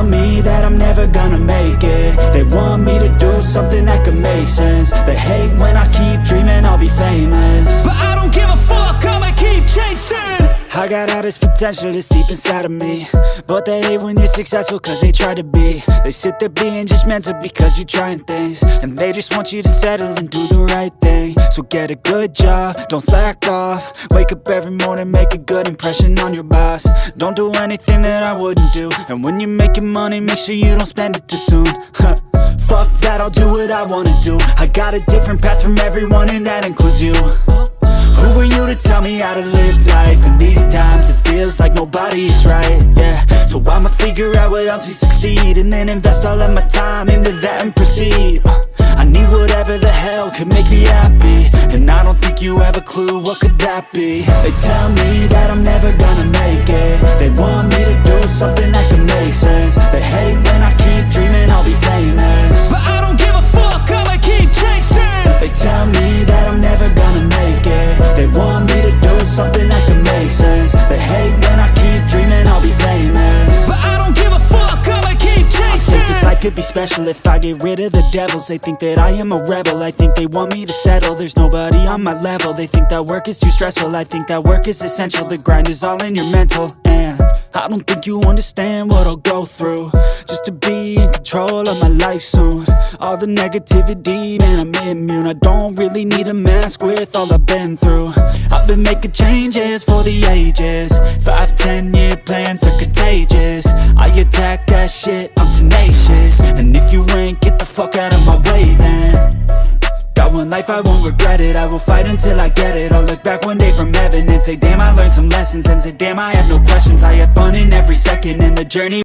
tell me that I'm never gonna make it. They want me to do something that could make sense. They hate when I keep dreaming I'll be famous, but I don't give a fuck, I'ma keep chasing. I got all this potential that's deep inside of me, but they hate when you're successful cause they try to be. They sit there being judgmental because you're trying things, and they just want you to settle and do the right thing. So get a good job, don't slack off. Wake up every morning, make a good impression on your boss. Don't do anything that I wouldn't do, and when you're making money, make sure you don't spend it too soon. Fuck that, I'll do what I wanna do. I got a different path from everyone, and that includes you. Who are you to tell me how to live life? In these times it feels like nobody's right, yeah. So I'ma figure out what else we succeed, and then invest all of my time into that and proceed. I need whatever the hell could make me happy, and I don't think you have a clue what could that be. They tell me that I'm never gonna make it. They want me to do something that could make sense. They hate when I keep dreaming I'll be famous, but I don't give a fuck, I'ma keep chasing. They tell me that I'm never gonna make it. They want me to do something that can make sense. They hate when I keep dreaming I'll be famous, but I don't give a fuck, I'ma keep chasing. I think this life could be special if I get rid of the devils. They think that I am a rebel, I think they want me to settle. There's nobody on my level, they think that work is too stressful. I think that work is essential, the grind is all in your mental. And I don't think you understand what I'll go through just to be in control of my life soon. All the negativity, man, I'm immune. I don't really need a mask with all I've been through. I've been making changes for the ages. 5-10 year plans are contagious. I attack that shit, I'm tenacious. And if you ain't, get the fuck out of my way then. Got one life, I won't regret it. I will fight until I get it. I'll look back one day from heaven and say damn, I learned some lessons. And say damn, I have no questions. I had fun in every second, and the journey